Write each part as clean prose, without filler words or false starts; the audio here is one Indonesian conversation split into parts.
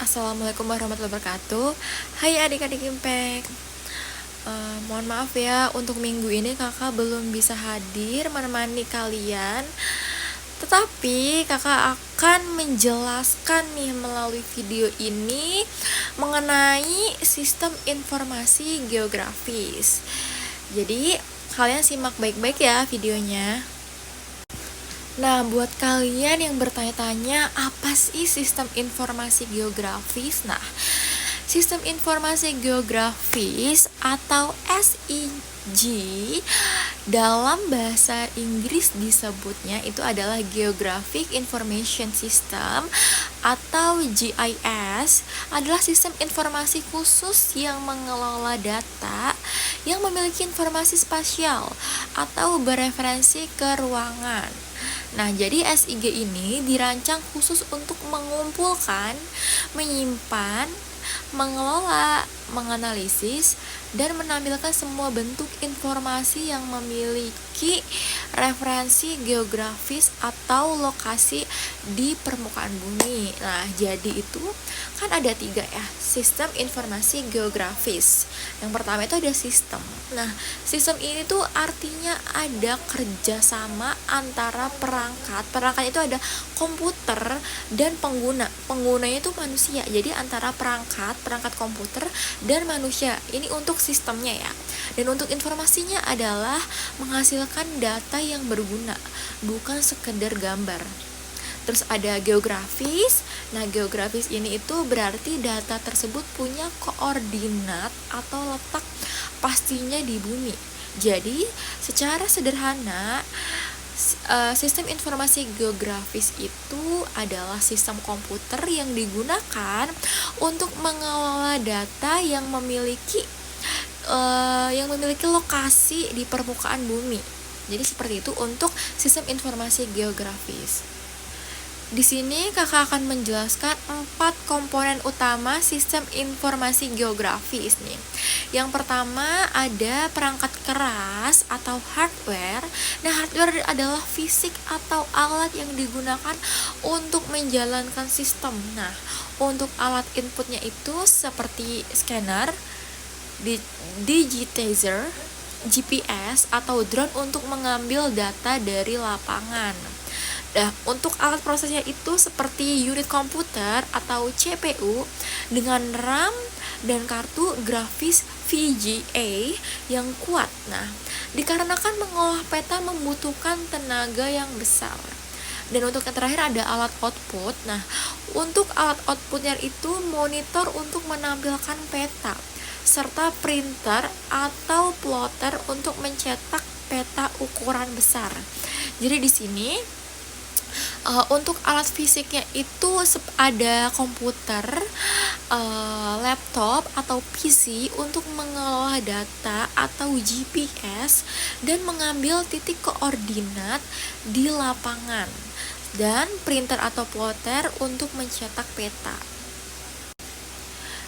Assalamualaikum warahmatullahi wabarakatuh. Hai adik-adik Impact. Mohon maaf ya, untuk minggu ini kakak belum bisa hadir menemani kalian. Tetapi kakak akan menjelaskan nih melalui video ini mengenai sistem informasi geografis. Jadi kalian simak baik-baik ya videonya. Nah, buat kalian yang bertanya-tanya apa sih sistem informasi geografis? Nah, sistem informasi geografis atau SIG dalam bahasa Inggris disebutnya itu adalah Geographic Information System atau GIS, adalah sistem informasi khusus yang mengelola data yang memiliki informasi spasial atau bereferensi ke ruangan. Nah, jadi SIG ini dirancang khusus untuk mengumpulkan, menyimpan, mengelola, menganalisis, dan menampilkan semua bentuk informasi yang memiliki referensi geografis atau lokasi di permukaan bumi. Nah, jadi itu kan ada 3 ya, sistem informasi geografis. Yang pertama itu ada sistem. Nah, sistem ini tuh artinya ada kerjasama antara perangkat itu ada komputer dan penggunanya itu manusia. Jadi antara perangkat komputer dan manusia. Ini untuk sistemnya ya. Dan untuk informasinya adalah menghasilkan data yang berguna, bukan sekedar gambar. Terus ada geografis. Nah, geografis ini itu berarti data tersebut punya koordinat atau letak pastinya di bumi. Jadi, secara sederhana, sistem informasi geografis itu adalah sistem komputer yang digunakan untuk mengelola data yang memiliki lokasi di permukaan bumi. Jadi seperti itu untuk sistem informasi geografis. Di sini kakak akan menjelaskan 4 komponen utama sistem informasi geografis nih. Yang pertama ada perangkat keras atau hardware. Nah, hardware adalah fisik atau alat yang digunakan untuk menjalankan sistem. Nah, untuk alat inputnya itu seperti scanner, digitizer, GPS atau drone untuk mengambil data dari lapangan. Nah, untuk alat prosesnya itu seperti unit komputer atau CPU dengan RAM dan kartu grafis VGA yang kuat. Nah, dikarenakan mengolah peta membutuhkan tenaga yang besar. Dan untuk yang terakhir ada alat output. Nah, untuk alat outputnya itu monitor untuk menampilkan peta, serta printer atau plotter untuk mencetak peta ukuran besar. Jadi di sini untuk alat fisiknya itu ada komputer, laptop atau PC untuk mengelola data atau GPS dan mengambil titik koordinat di lapangan, dan printer atau plotter untuk mencetak peta.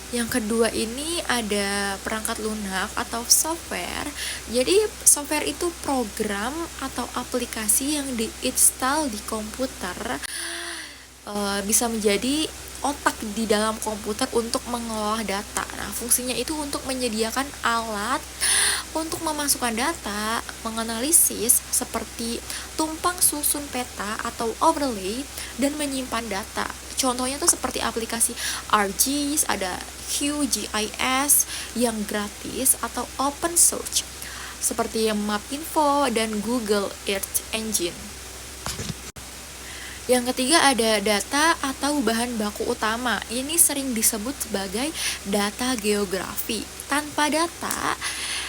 Yang kedua ini ada perangkat lunak atau software. Jadi software itu program atau aplikasi yang diinstal di komputer, bisa menjadi otak di dalam komputer untuk mengolah data. Nah, fungsinya itu untuk menyediakan alat untuk memasukkan data, menganalisis seperti tumpang susun peta atau overlay, dan menyimpan data. Contohnya tuh seperti aplikasi ArcGIS, ada QGIS yang gratis atau open source seperti Mapinfo dan Google Earth Engine. Yang ketiga ada data atau bahan baku utama. Ini sering disebut sebagai data geografi. Tanpa data,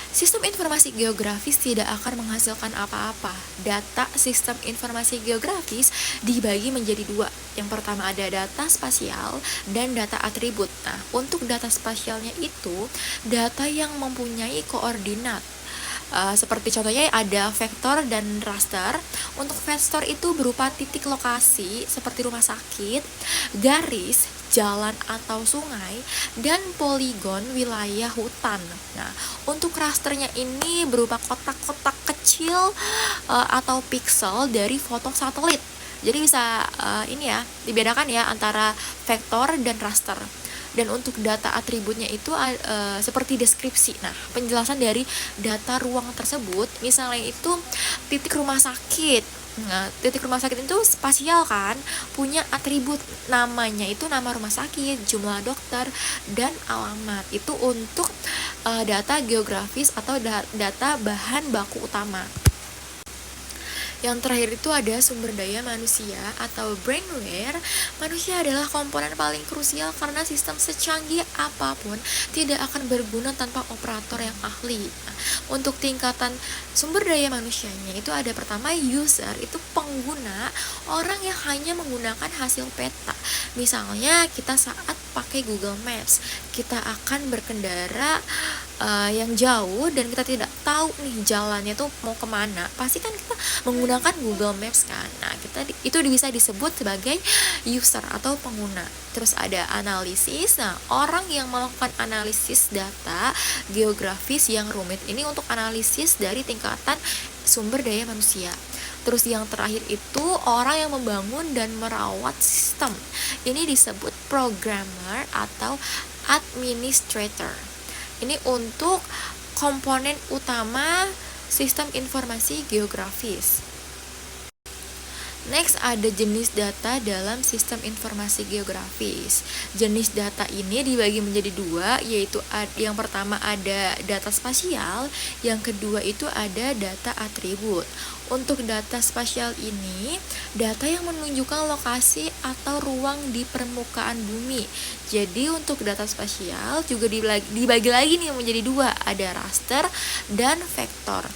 sistem informasi geografis tidak akan menghasilkan apa-apa. Data sistem informasi geografis dibagi menjadi 2. Yang pertama ada data spasial dan data atribut. Nah, untuk data spasialnya itu data yang mempunyai koordinat. Seperti contohnya ada vektor dan raster. Untuk vektor itu berupa titik lokasi seperti rumah sakit, garis, jalan atau sungai, dan poligon wilayah hutan. Nah, untuk rasternya ini berupa kotak-kotak kecil atau piksel dari foto satelit. Jadi bisa ini ya, dibedakan ya antara vektor dan raster. Dan untuk data atributnya itu seperti deskripsi. Nah, penjelasan dari data ruang tersebut, misalnya itu titik rumah sakit. Nah, titik rumah sakit itu spasial kan, punya atribut, namanya itu nama rumah sakit, jumlah dokter, dan alamat. Itu untuk data geografis atau data bahan baku utama. Yang terakhir itu ada sumber daya manusia atau brainware. Manusia adalah komponen paling krusial karena sistem secanggih apapun tidak akan berguna tanpa operator yang ahli. Nah, untuk tingkatan sumber daya manusianya itu ada pertama user, itu pengguna, orang yang hanya menggunakan hasil peta. Misalnya kita saat pakai Google Maps, kita akan berkendara yang jauh dan kita tidak tahu nih jalannya tuh mau kemana, pasti kan kita menggunakan Google Maps kan. Nah, itu bisa disebut sebagai user atau pengguna. Terus ada analisis. Nah, orang yang melakukan analisis data geografis yang rumit ini untuk analisis dari tingkatan sumber daya manusia. Terus yang terakhir itu orang yang membangun dan merawat sistem. Ini disebut programmer atau administrator. Ini untuk komponen utama sistem informasi geografis. Next, ada jenis data dalam sistem informasi geografis. Jenis data ini dibagi menjadi dua, yaitu yang pertama ada data spasial, yang kedua itu ada data atribut. Untuk data spasial ini, data yang menunjukkan lokasi atau ruang di permukaan bumi. Jadi untuk data spasial juga dibagi lagi nih menjadi dua, ada raster dan vektor.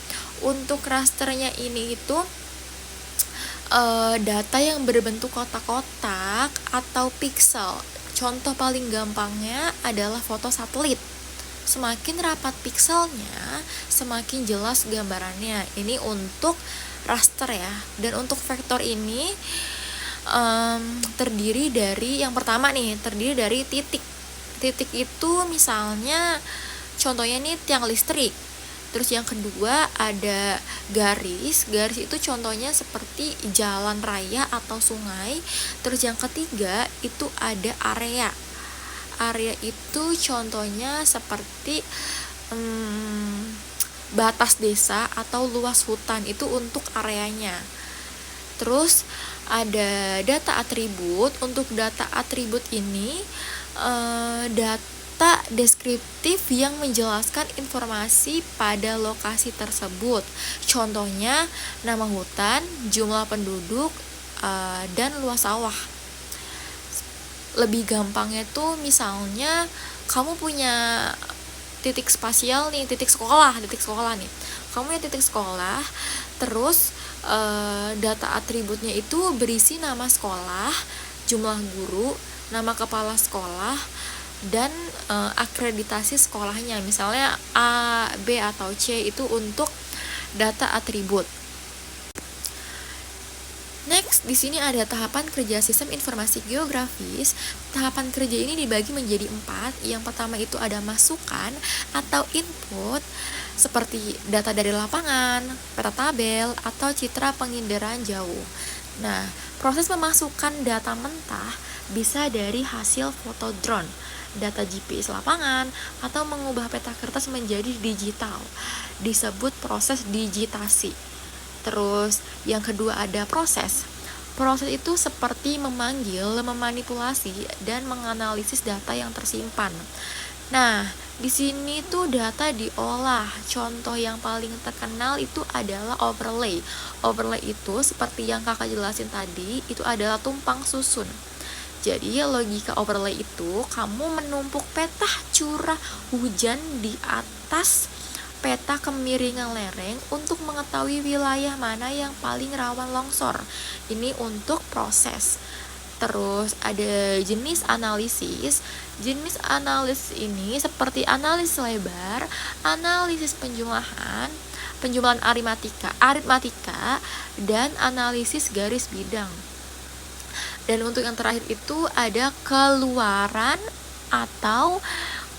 Untuk rasternya ini itu data yang berbentuk kotak-kotak atau pixel. Contoh paling gampangnya adalah foto satelit. Semakin rapat pixelnya, semakin jelas gambarannya. Ini untuk raster ya. Dan untuk vektor ini terdiri dari yang pertama nih, terdiri dari titik. Titik itu misalnya contohnya nih tiang listrik. Terus yang kedua ada garis. Garis itu contohnya seperti jalan raya atau sungai. Terus yang ketiga itu ada area. Area itu contohnya seperti batas desa atau luas hutan, itu untuk areanya. Terus ada data atribut. Untuk data atribut ini data deskriptif yang menjelaskan informasi pada lokasi tersebut. Contohnya nama hutan, jumlah penduduk, dan luas sawah. Lebih gampangnya tuh misalnya kamu punya titik spasial nih, titik sekolah nih. Kamu punya titik sekolah, terus data atributnya itu berisi nama sekolah, jumlah guru, nama kepala sekolah, dan akreditasi sekolahnya. Misalnya A, B, atau C, itu untuk data atribut. Next, di sini ada tahapan kerja sistem informasi geografis. Tahapan kerja ini dibagi menjadi 4. Yang pertama itu ada masukan atau input, seperti data dari lapangan, peta tabel, atau citra penginderaan jauh. Nah, proses memasukkan data mentah bisa dari hasil foto drone, data GPS lapangan, atau mengubah peta kertas menjadi digital. Disebut proses digitasi. Terus yang kedua ada proses. Proses itu seperti memanggil, memanipulasi, dan menganalisis data yang tersimpan. Nah, di sini tuh data diolah. Contoh yang paling terkenal itu adalah overlay. Overlay itu seperti yang kakak jelasin tadi, itu adalah tumpang susun. Jadi logika overlay itu kamu menumpuk peta curah hujan di atas peta kemiringan lereng untuk mengetahui wilayah mana yang paling rawan longsor. Ini untuk proses. Terus ada jenis analisis. Jenis analisis ini seperti analisis lebar, analisis penjumlahan aritmatika, dan analisis garis bidang. Dan untuk yang terakhir itu ada keluaran atau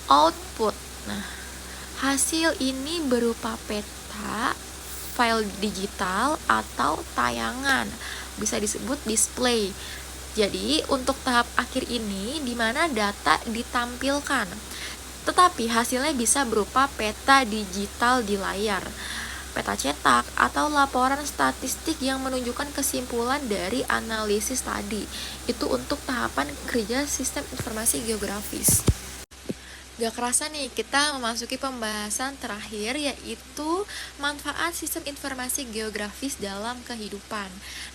output. Nah, hasil ini berupa peta, file digital, atau tayangan. Bisa disebut display. Jadi untuk tahap akhir ini di mana data ditampilkan, tetapi hasilnya bisa berupa peta digital di layar, peta cetak, atau laporan statistik yang menunjukkan kesimpulan dari analisis tadi. Itu untuk tahapan kerja sistem informasi geografis. Gak kerasa nih kita memasuki pembahasan terakhir, yaitu manfaat sistem informasi geografis dalam kehidupan.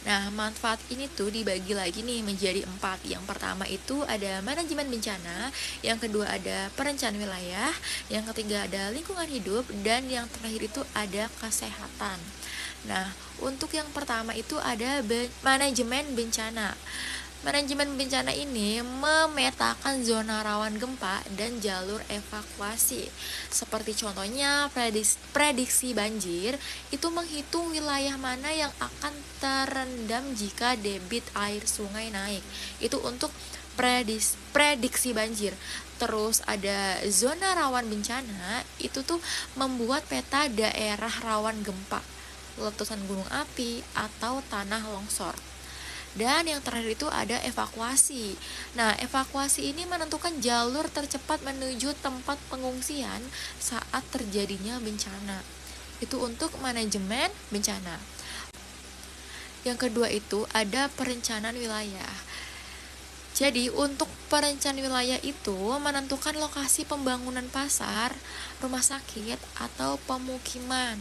Nah, manfaat ini tuh dibagi lagi nih menjadi 4. Yang pertama itu ada manajemen bencana, yang kedua ada perencanaan wilayah, yang ketiga ada lingkungan hidup, dan yang terakhir itu ada kesehatan. Nah, untuk yang pertama itu ada manajemen bencana. Manajemen bencana ini memetakan zona rawan gempa dan jalur evakuasi. Seperti contohnya prediksi banjir, itu menghitung wilayah mana yang akan terendam jika debit air sungai naik. Itu untuk prediksi banjir. Terus ada zona rawan bencana, itu tuh membuat peta daerah rawan gempa, letusan gunung api, atau tanah longsor. Dan yang terakhir itu ada evakuasi. Nah, evakuasi ini menentukan jalur tercepat menuju tempat pengungsian saat terjadinya bencana. Itu untuk manajemen bencana. Yang kedua itu ada perencanaan wilayah. Jadi untuk perencanaan wilayah itu menentukan lokasi pembangunan pasar, rumah sakit, atau pemukiman.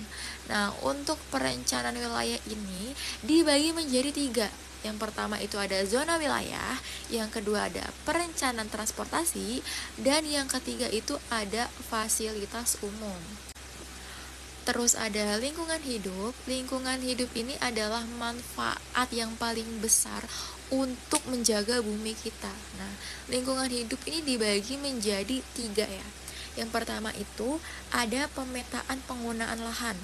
Nah, untuk perencanaan wilayah ini dibagi menjadi 3. Yang pertama itu ada zona wilayah, yang kedua ada perencanaan transportasi, dan yang ketiga itu ada fasilitas umum. Terus ada lingkungan hidup. Lingkungan hidup ini adalah manfaat yang paling besar untuk menjaga bumi kita. Nah, lingkungan hidup ini dibagi menjadi 3 ya. Yang pertama itu ada pemetaan penggunaan lahan,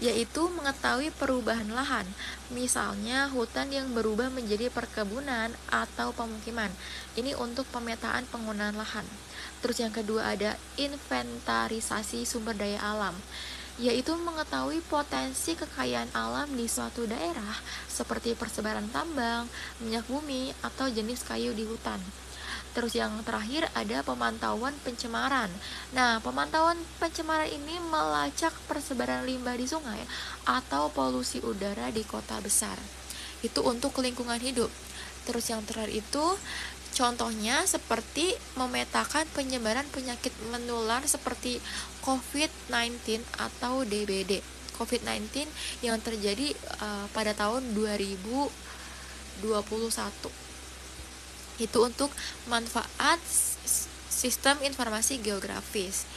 yaitu mengetahui perubahan lahan, misalnya hutan yang berubah menjadi perkebunan atau pemukiman. Ini untuk pemetaan penggunaan lahan. Terus yang kedua ada inventarisasi sumber daya alam, yaitu mengetahui potensi kekayaan alam di suatu daerah seperti persebaran tambang, minyak bumi, atau jenis kayu di hutan. Terus yang terakhir ada pemantauan pencemaran. Nah, pemantauan pencemaran ini melacak persebaran limbah di sungai atau polusi udara di kota besar. Itu untuk lingkungan hidup. Terus yang terakhir itu contohnya seperti memetakan penyebaran penyakit menular seperti COVID-19 atau DBD. COVID-19 yang terjadi pada tahun 2021. Itu untuk manfaat sistem informasi geografis.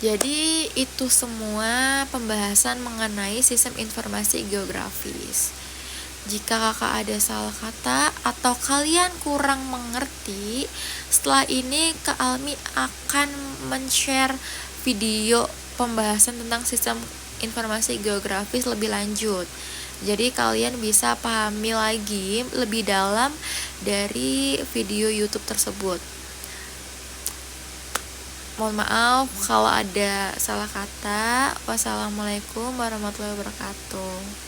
Jadi itu semua pembahasan mengenai sistem informasi geografis. Jika kakak ada salah kata atau kalian kurang mengerti, setelah ini Kak Almi akan men-share video pembahasan tentang sistem informasi geografis lebih lanjut. Jadi kalian bisa pahami lagi lebih dalam dari video YouTube tersebut. Mohon maaf kalau ada salah kata. Wassalamualaikum warahmatullahi wabarakatuh.